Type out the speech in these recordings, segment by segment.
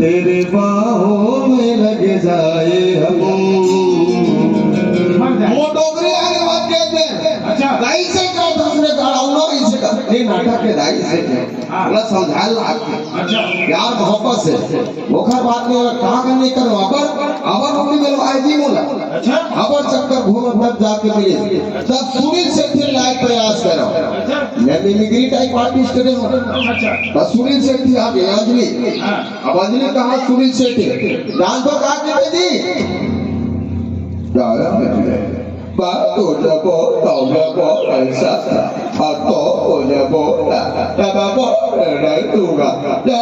तेरे बाहों में लग जाए हम वो डोगरी आगे बात कहते हैं। अच्छा दाई से क्या दूसरे गाड़ाउनो इसे का ये नाटक के दाई से क्या बोला समझा ला अच्छा प्यार मोहब्बत से मुखर बात नहीं कहां करने करो अबर उनकी मेरे आईजी बोला अच्छा अबर चक्कर घूम तब जाके मिले तब सुनील सेठी लायक प्रयास करो अच्छा मैं मिमिक्री टाइप आर्टिस्ट हूं अच्छा बस सुनील सेठी आ गए अंजलि अब अंजलि कहा सुनील सेठी डांस तो काट के दी Bato na bota, na bota, sasa. Ato na bota, na bota na tuga. Ya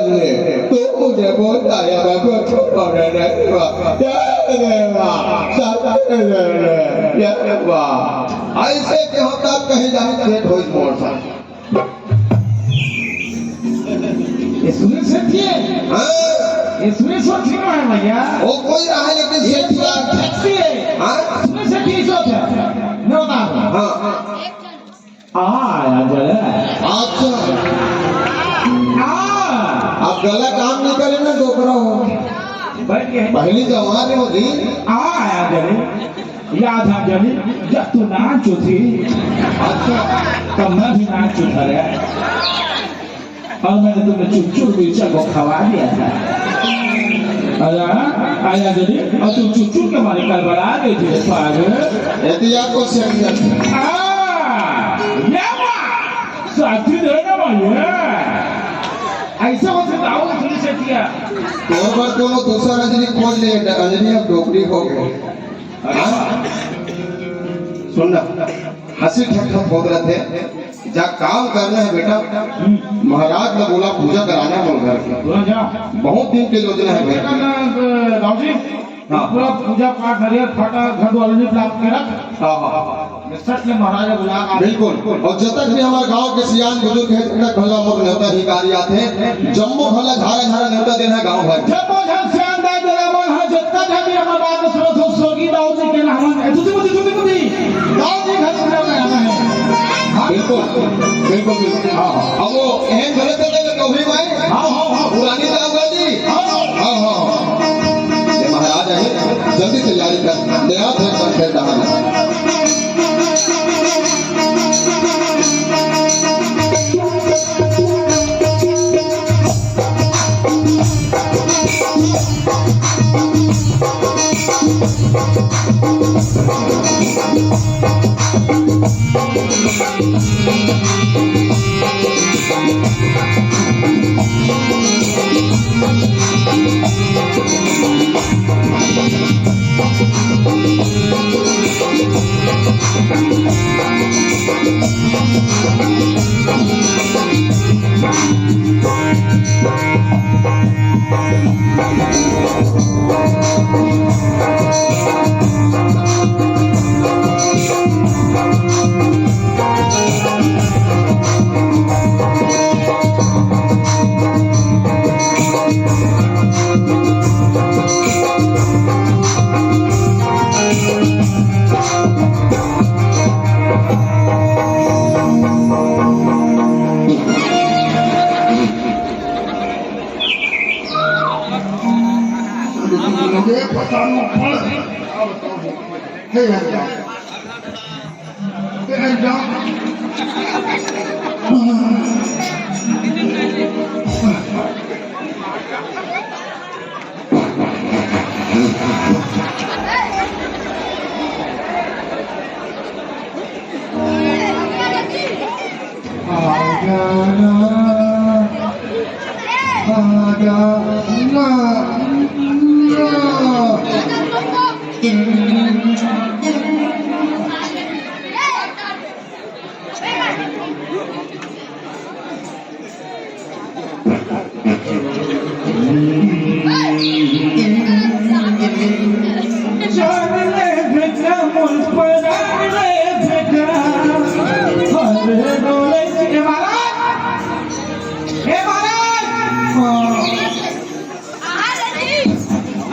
ne, tu na bota ya na bota na na tuga. Ya ne wa, sasa ne ya wa. ऐसे के होता कहीं जाए set हो इस मोड़ सा। ये सुनील सेठी है? हाँ। ये सुनील सेठी कौन है भैया? वो कोई रहा है लेकिन सेठी का टैक्सी है। हाँ। सुनील सेठी सोच है। नहीं होता है। हाँ। यार जले। अच्छा। आप गलत काम नहीं करें ना दोकरा हो। पहली जवानी होती। यार जले। याद है जले जब तू नाच थी। अच्छा। तब मैं भी नाच था रे। और मैंने तुम्हें चुप-चुप बीचा को खवा दिया था। आया जल्दी और तुम चुप-चुप के मारे कल बड़ा गई थी पागल। यदि आपको समझा। ये साथी देना भाई ऐसा होता दाव थोड़ी से किया। तो बार दोनों दूसरा अंजलि खोज ले अंजलि अब डोगरी हो गए। सुनना हंसी ठट्ठा बोल रहे थे जा काम करना है बेटा महाराज ने बोला पूजा कराना है घर की बहुत दिन की योजना है भाई राव जी हाँ पूरा पूजा पाठ हरियर फटा घर वाले ने प्राप्त कर रख सच में महाराज ने बुला बिल्कुल और जब तक भी हमारे गांव के सियान बुजुर्ग है तब तक भला मोर न्योता ही कार्य आते हैं जम्मो भला झारा झारा न्योता देना है गांव भर जब जब सियान दाई देला मन है जत्ता था भी हमारे बात सुनो सोगी दाऊ जी के नाम है तुझे दाऊ जी घर में आना है बिल्कुल बिल्कुल बिल्कुल हाँ अब वो एहन गलत है तो कभी भाई हाँ पुरानी दाऊगा जी हाँ ये महाराज है जल्दी तैयारी कर नया थे कर रहा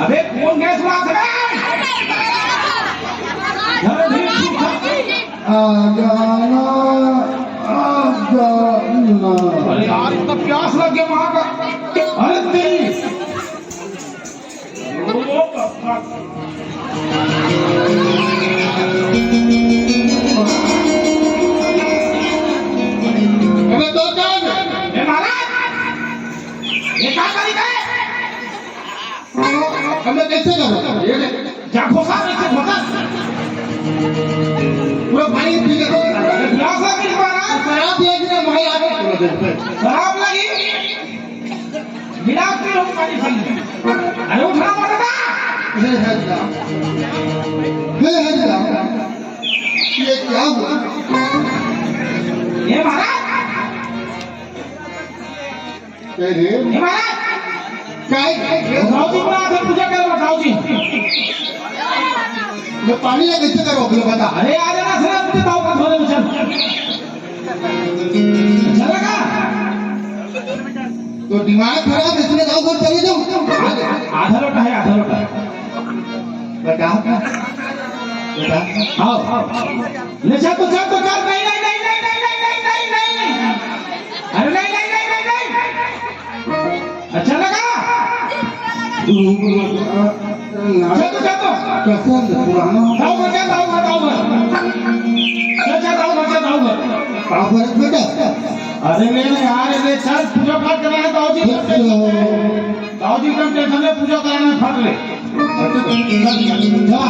अबे कौन गैस बात है अबे तो क्या हे महाराज ये क्या करी गए हमें कैसे करो ये जा खोसा कैसे खोसा पूरा पानी पी के गिलास लगी महाराज शराब पिया कि भाई आगे शराब लगी गिलास में लोग पानी पी अरे उठना पड़ेगा हे हल्ला ये क्या हुआ ये महाराज तेरे ये महाराज काय दाऊजी को आकर पूजा करो दाऊजी मैं पानी या कैसे करो अपने बता अरे आ जाना सर मुझे दाऊ का धोने में चल चलेगा तो दिमाग खराब इसलिए गाँव घर चले जाओ आधा लोटा है आधा लोटा बता बता आओ ले चल तो चल नहीं नहीं नहीं नहीं नहीं नहीं नहीं नहीं नहीं अरे नहीं नहीं नहीं नहीं नहीं अच्छा लगा चल तो कैसे पुराना दाऊ मत आप बेटा अरे ले यार ले चल पूजा पाठ करना है दाऊजी दाऊजी कम टेंशन में पूजा कराना है फट ले जा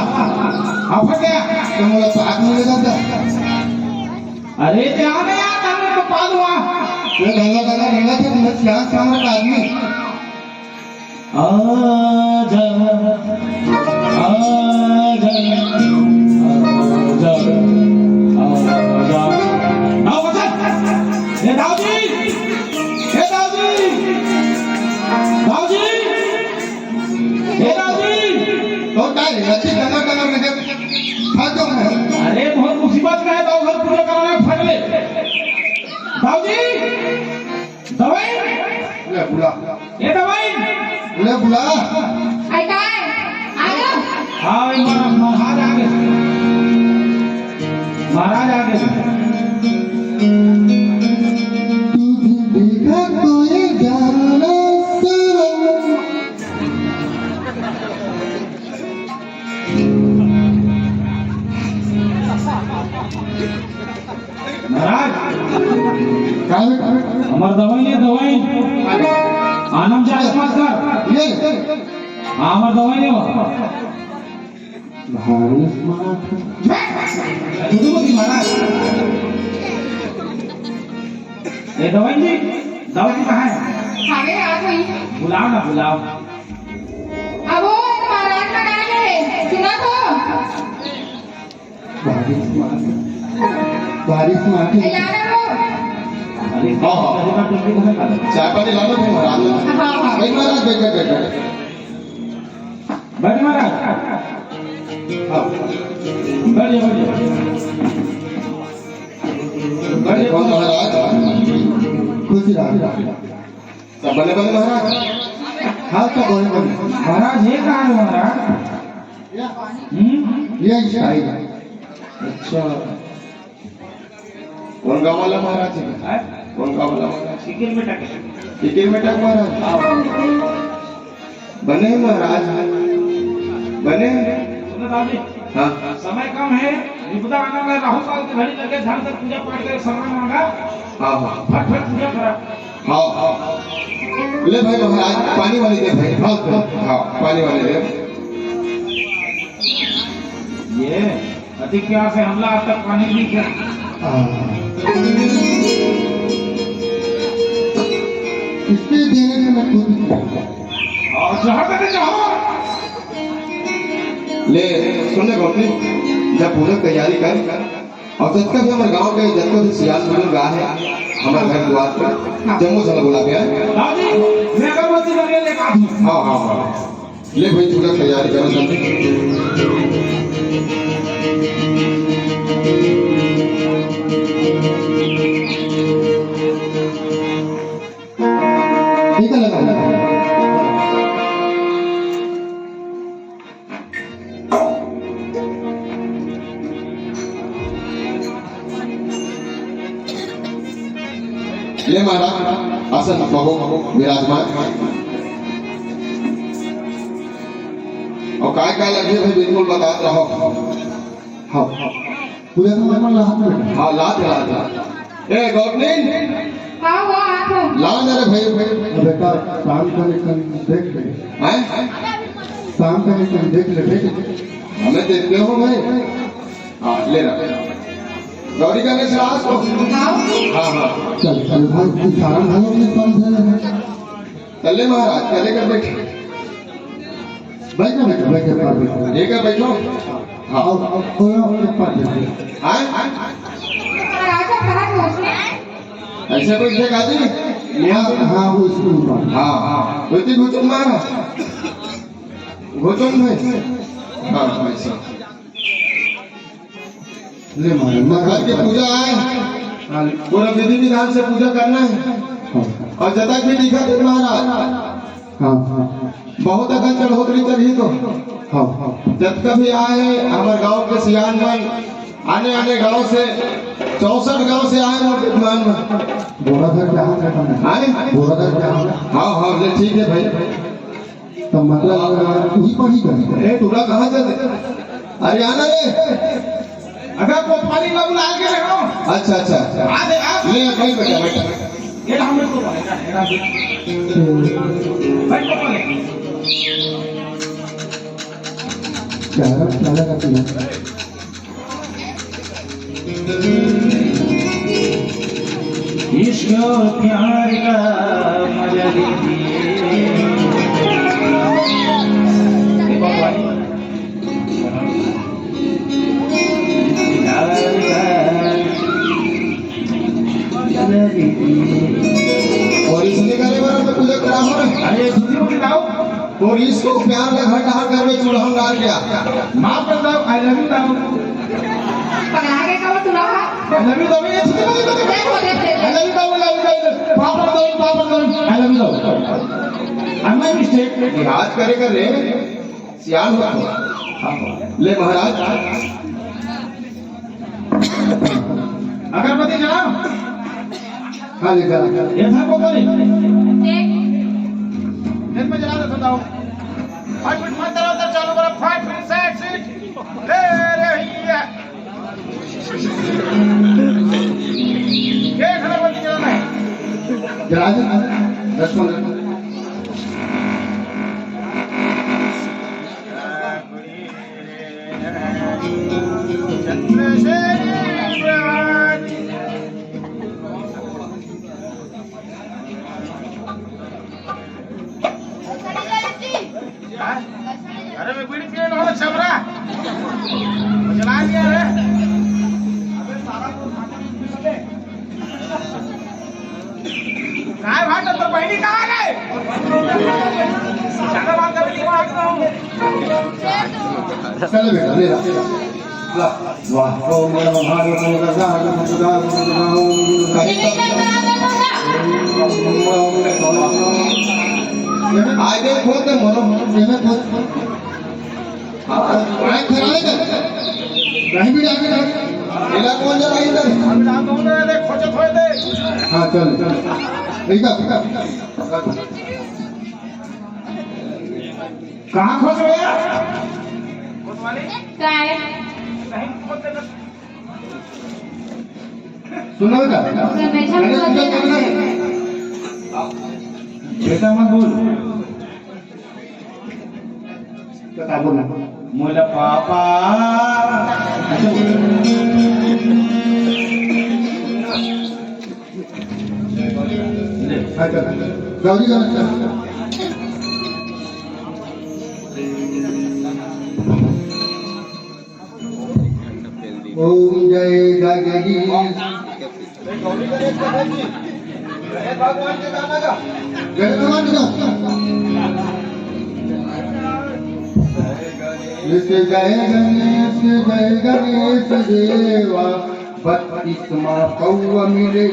हाँ फट गया तो मुझे पाक मिलेगा क्या अरे ध्यान है यार हमने तो पाल हुआ ये गंगा गंगा गंगा से मैं क्या काम रहा आदमी आजा आजा आजा आओ बच्चा ये दाऊजी तो काय अच्छी गंगा गंगा में फंस जाऊं मैं अरे बहुत मुसीबत में है दाऊ घर पूजा कराना फट ले दाऊजी दवाई ले बुला ये दवाई ले बुला आई काय आयो हाँ भाई महाराज आ गए महाराज आ गए देखा कोई जाना महाराज काय हमार दवाई ने दवाई आनंद जा मत कर ये हाँ हमार दवाई ने भारी स्मार्ट दुदुमती महाराज ये दवाई जी दाऊजी कहाँ है आगे आ गई बुलाओ ना बुलाओ अब वो महाराज का गाना है सुना तो भारी स्मार्ट याद है वो अरे हाँ, हाँ। का टुकड़ी कहाँ का चाय पानी ला लो भाई महाराज हाँ हाँ भाई महाराज बैठ बैठ बैठ बैठ महाराज हाँ बैठ जाओ कौन महाराज खुश रहा सब बने बने महाराज हाँ सब बने बने महाराज ये कहाँ है महाराज ये शाही अच्छा कौन गाँव वाला महाराज है है? कौन गाँव वाला महाराज चिकन में टके टिकट में टक महाराज बने हैं महाराज बने हैं? सुनो दाऊजी हाँ समय कम है विपदा आने वाला राहु काल की घड़ी लगे ध्यान से पूजा पाठ कर समय मांगा हाँ हाँ फट फट पूजा करा हाँ हाँ ले भाई महाराज पानी वाली दे भाई हाँ हाँ पानी वाली दे ये अति प्यास से हमला अब तक पानी नहीं किया इसके देने में मैं खुद और जहाँ तक जाओ ले सुनने गोपनी जब पूजा तैयारी कर और जिसका भी हमारे गांव के जिसका भी सियाल बुजुर्ग आ है हमारे घर द्वार पर जम्मू से बुला गया दाऊजी मैं अगरबत्ती लगे लेकर आऊँ हाँ हाँ हाँ ले भाई पूजा तैयारी करो जल्दी ठीक है लगा ले महाराज आसन कहो विराजमान और काय का लगे भाई बिल्कुल बता रहा हूँ। हाँ पूरे समय में ला हाथ हाँ ला ए गौतमी हाँ वो आठो ला मेरे भाई बेटा शाम को निकल देख ले हैं शाम को निकल देख ले देख हमें देखते हो भाई। हाँ ले रहा गौरी का नेक्स्ट आज को हाँ हाँ चल चल भाई सारा भाई में कौन है चले महाराज चले कर बैठे बैठ के पास बैठ ठीक है बैठो। हाँ और कोई और पास बैठ राजा कहाँ पहुँचे ऐसे कोई थे गाजी हाँ हाँ वो स्कूल पर हाँ हाँ वैसे घुचुम मारा घुचुम भाई हाँ ऐसा ले मारे घर के पूजा आए पूरा विधि विधान से पूजा करना है और जब तक भी दिखा दे महाराज हाँ हाँ बहुत अगन चढ़ोतरी चढ़ी तो हाँ हाँ जब कभी आए हमारे गांव के सियान में आने गांव से 64 गांव से आए वर्तमान में बोराधर क्या है आए बोराधर क्या है हाँ हाँ ले ठीक है भाई। तो मतलब वही पर ही करेंगे ए टूरा कहाँ से हरियाणा रे अगर कोतवाली में बुला के रहो अच्छा अच्छा अच्छा आ दे आ ले भाई बेटा ये हमें को बोलेगा भाई को बोले क्या करती है इश्क प्यार का मजा लीजिए और इसलिए करे बार में पूजा करा हो रहा अरे दूसरी को लाओ और इसको प्यार का घर कहाँ कर में चूल्हा डाल गया माफ कर दो आई लव यू दाओ पकड़ा के कब तुला आई लव यू दाओ ये आई लव यू दाओ पापा दो आई लव यू दाओ आई माय मिस्टेक आज करेगा रे सियान हुआ ले महाराज अगरबत्ती जलाओ हाँ ले कर ये था को बोले देख दिन में जला दो बताओ 5 मिनट मत करो तो चालू करो 5 मिनट से ले रही है ये अगरबत्ती जलाना है जला दे 10 15 अरे मैं बीड़ी पीने वाला छबरा चला लिया रे अबे सारा काय भाट तो बहिणी कहाँ गए ज्यादा बात कर रही चल बेटा ले ला वाह ओम नमः भगवते वरदाय आज एक होते मरो ये बहुत आए खराले कर नहीं भी आगे इला कौन जा रही इधर हम नाम दो दे खोजत होए दे हां चल ठीक है कहाँ खोज रहे हैं कोतवाली काय नहीं खोजते ना सुनो बेटा बेटा मत बोल क्या बोलना मोला पापा गौरी का ओम जय जगदीश भगवान के गाना का जय भगवान का जय गणेश देवा 32वां कौवा मिले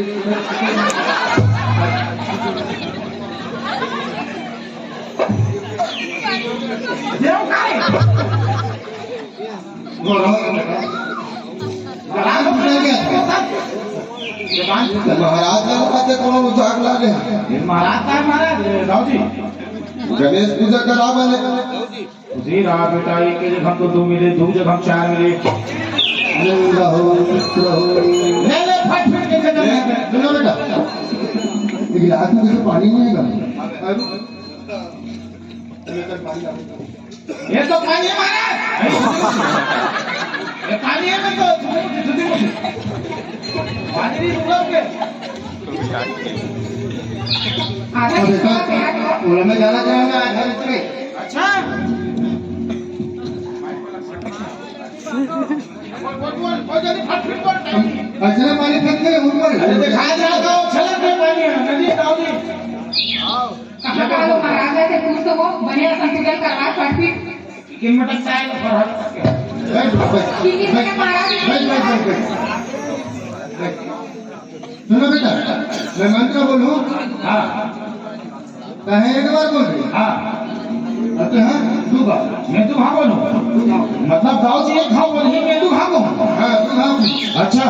देव काय महाराज ने कहते कोनो जाग लागे महाराज काय महाराज रावजी गणेश पूजा करा बने उसी रहा बेटा, एक के जगह तो 2 मिले, 2 जगह 4 मिले। आनंद हो चित्र हो ले ले फट फट के चल सुनो बेटा ये गिलास में कुछ पानी नहीं है ये तो पानी है महाराज, ये पानी है मैं तो पानी नहीं रुकोगे। आधा बेटा ओला में जाना चाहेगा घर पे अच्छा बोल जल्दी फट फट बोल। अच्छा पानी फेंक के ऊपर अरे दिखाई दे रहा था छलक में पानी है नदी दाऊदी। कहाँ का लोग महाराज से पूछ तो वो बढ़िया संतुलन करवा फटफिट कि मटक चाय पर ठीक है महाराज सुनो बेटा मैं मंत्र बोलूं हां कहे एक बार बोल रही हां अच्छा हाँ तू गा मैं तू हाँ बोलूं मतलब गाँव से एक खाओ बोली मैं तू हाँ बोलूं। हाँ तू हाँ अच्छा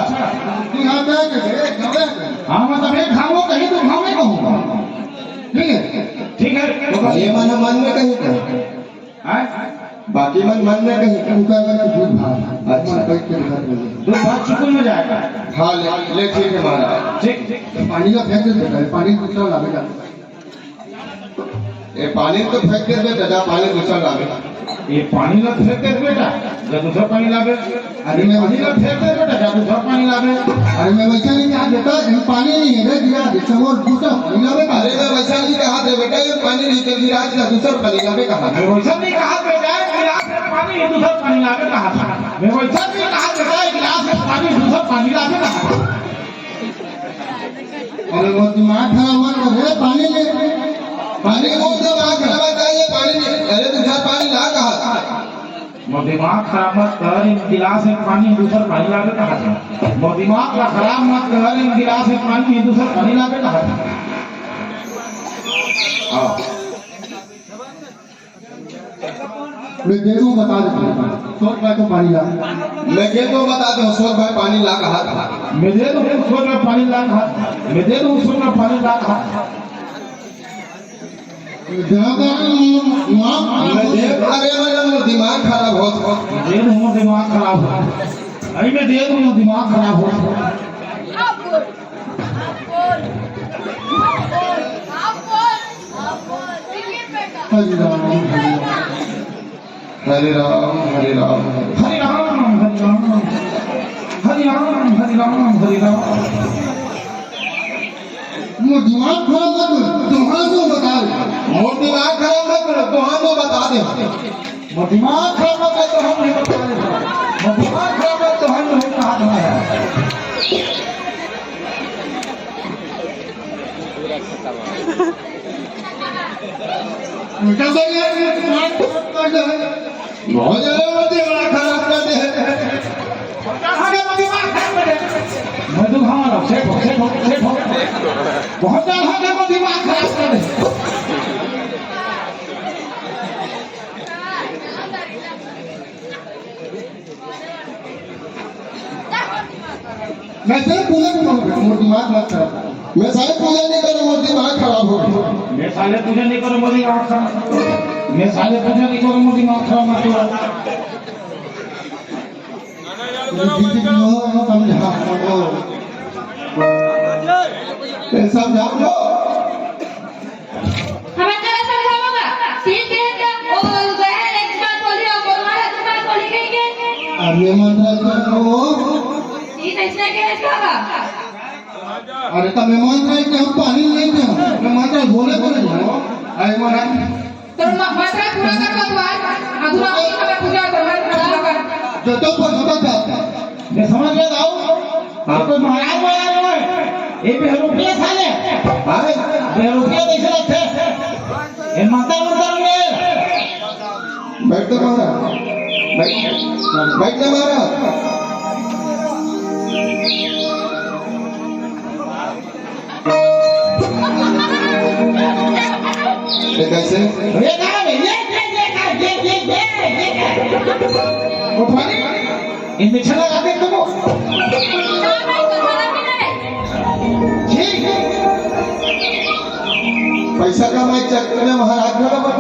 तू हाँ क्या करे हाँ मतलब एक खाओ कहीं तू हाँ मैं कहूँगा। ठीक है ठीक है ये मन मन में कहीं का हाँ? बाकी मन में कहीं का उनका अगर दूध भात अच्छा बैठ के घर में दूध भात चिकन में जाएगा। हाँ ले ठीक है महाराज ठीक ठीक पानी का फेंक देता है पानी दूसरा लावेगा ये पानी तो फेंक दे बेटा पानी दूसरा लावेगा ये पानी लग फेंक दे बेटा जब दूसरा पानी लावे। अरे मैं पानी लग फेंक दे बेटा जब दूसरा पानी लावे। अरे मैं वैसा नहीं कहा बेटा ये पानी नहीं है रे दिया जैसे वो दूसरा पानी लावेगा अरे मैं वैसा नहीं कहा दे बेटा ये पानी नहीं तो गिराज का दूसरा पानी लावेगा मैं वैसा नहीं कहा बेटा गिलास में पानी दूसरा पानी लावे कहा था। मैं वैसा नहीं कहा बेटा गिलास में पानी दूसरा पानी लावे कहा था। अरे वो दिमाग खराब मत करे पानी ले पानी को दिमाग खराब चाहिए पानी नहीं अरे दूसरा पानी ला कहा वो दिमाग खराब मत कर इन गिलास में पानी दूसरा पानी लावे कहा था। वो दिमाग का खराब मत कर इन गिलास में पानी दूसरा पानी लावे कहा था। आओ मैं दे दूं बता देता हूं 100 रुपए को पानी ला मैं दे दूं बता दूं 100 रुपए पानी ला कहा था मैं दे दूं 100 रुपए पानी ला कहा मैं दे दूं 100 रुपए पानी ला कहा अरे मेरा दिमाग खराब हो दे दूं दिमाग खराब हो अरे मैं दे दूं दिमाग खराब हो। हरे राम हरे राम हरे राम हरि राम हरि राम हरि राम हरि राम हरि राम। वो दिमाग खराब मत करो तुम्हारा तो बता दे वो दिमाग खराब मत करो तुम्हारा तो बता दे वो दिमाग खराब मत तो हम नहीं बता रहे। वो दिमाग खराब मत तो हम नहीं कहा था। उल्टा बोल रहे हैं दिमाग खराब कर दे बहुत ज्यादा वो दिमाग खराब कर दे मैं तो हाँ सेठ हो बहुत ज्यादा है वो दिमाग खराब कर दे। मैं सिर्फ पूजा नहीं करूँगा मोर दिमाग मत खराब मैं सारे पूजा नहीं करूँ मोर दिमाग खराब हो मैं साले पूजा नहीं करूँ मोदी दिमाग खराब मैं साले पूजा नहीं करूँ मोदी दिमाग खराब मत करो। समझा लो हमें जरा समझाओगा ठीक है और बहन एक बात बोली और बोलवाना एक बात बोली गई के अरे मंत्र करो ये नहीं के इसका अरे तब मैं मंत्र के हम पानी नहीं दे मैं मंत्र बोले बोले अरे मना तो मंत्र पूरा कर दो आज अधूरा हमें पूजा करवाना कर जो तो पर होता था मैं समझ गया दाऊ हाँ कोई महाराज बोला नहीं ये बेरुपये साले अरे बेरुपये कैसे रखे ये माता मंत्र में बैठ तो मारा बैठ ना मारा ये कैसे ये कहाँ है ये उठवानी इनमें छला लगाते तुमको पैसा का मैं चेक में महाराज का बन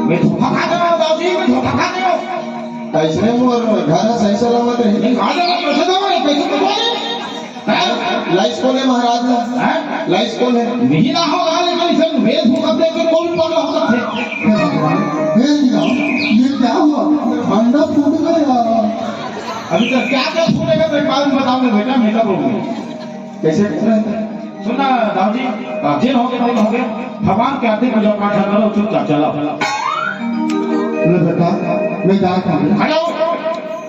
मैं धोखा खा रहा हूँ दाऊजी, मैं धोखा खा रहा हूँ। ऐसने मोर घर सही सलामत रही खा रहा हूँ, कैसे दो मैं कैसे तो बोले? लाइस कौन है महाराज ना हैं? लाइस कौन है नहीं ना होगा लेकिन इसे वेद भूखा दे के कौन पागल हो सकते? हे भगवान, हे जी, ये क्या हुआ? अंडा फूट गया। अभी तक क्या क्या सुनेगा तो बाद में बताऊंगा बेटा, मेरा प्रॉब्लम। कैसे कर रहे हैं सुनना दाऊजी, जिन हो गए नहीं हो गए, भगवान के आते को जो पाठा करो चुपचाप चलो। मैं बेटा, मैं जाता हूँ। आ जाओ,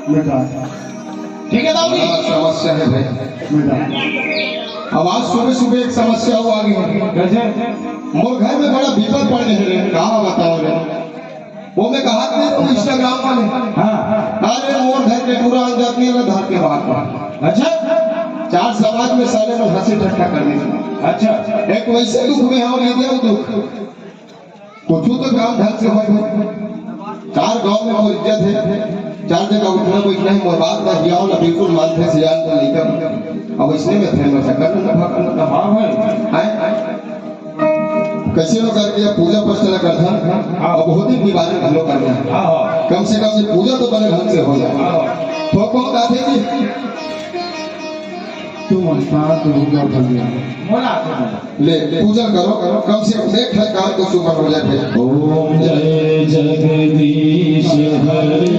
मैं जाता हूँ। ठीक है दाऊजी। बड़ा समस्या है भाई मैं जाता हूँ। अब आज सुबह सुबह एक समस्या हुआ आगे कैसे? मोर घर में बड़ा विपद पड़ रहे हैं कहा बताओ रे वो मैं कहा कि तुम इंस्टाग्राम पर है हाँ, अरे मोर घर के पूरा अंदर नहीं घर के बाहर अच्छा, चार समाज में साले में हंसी ठट्ठा कर दी अच्छा, एक वैसे दुख में हम लेते हो दुख कुछ तो काम ढंग से हो चार गांव में वो इज्जत है चार जगह उठना बैठना है मोर बात ना हियाओ ना बिल्कुल मानते सियान तो नहीं कर अब इसने में थे मैं करना ना भागना हाँ भाई, आए कैसे लोग करके या पूजा पचला करता अब बहुत ही बीमारी हम लोग करना है हाँ, कम से कम ये पूजा तो बड़े ढंग से हो जाए हाँ, तो कौन आते जी तुम अंसार तो होगा भैया। बोला आपने। ले पूजा करो करो कम से कम एक काम तो सुबह हो जाए ओम जय जगदीश हरे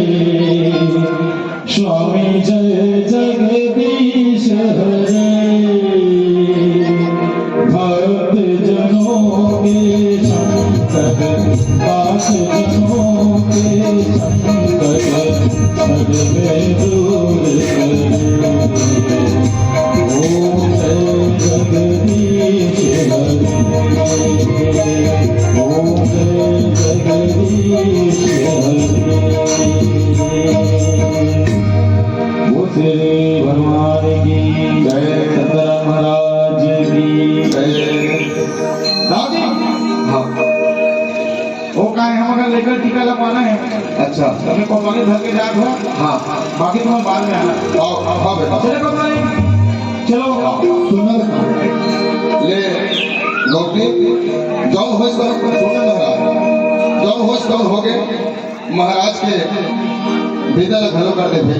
स्वामी जय जगदीश हरे भक्त जनों के संकट पास जनों के संकट सब में दूर करे ओम जय जगदीश हरे ओम जय जगदीश हरे वो तेरे भगवान की जय सतराम महाराज की दाऊजी, हाँ वो का है हम अगर लेकर टीका लगवाना है, अच्छा तुम्हें कोतवाली धर के जात हो, हाँ बाकी तुम्हें बाद में आना। हाँ बेटा चले कोतवाली, चलो। सुनल का ले गौती जौन होश तो सुने महाराज जौन होश तो हो गए महाराज के भीतर घलो कर दे थे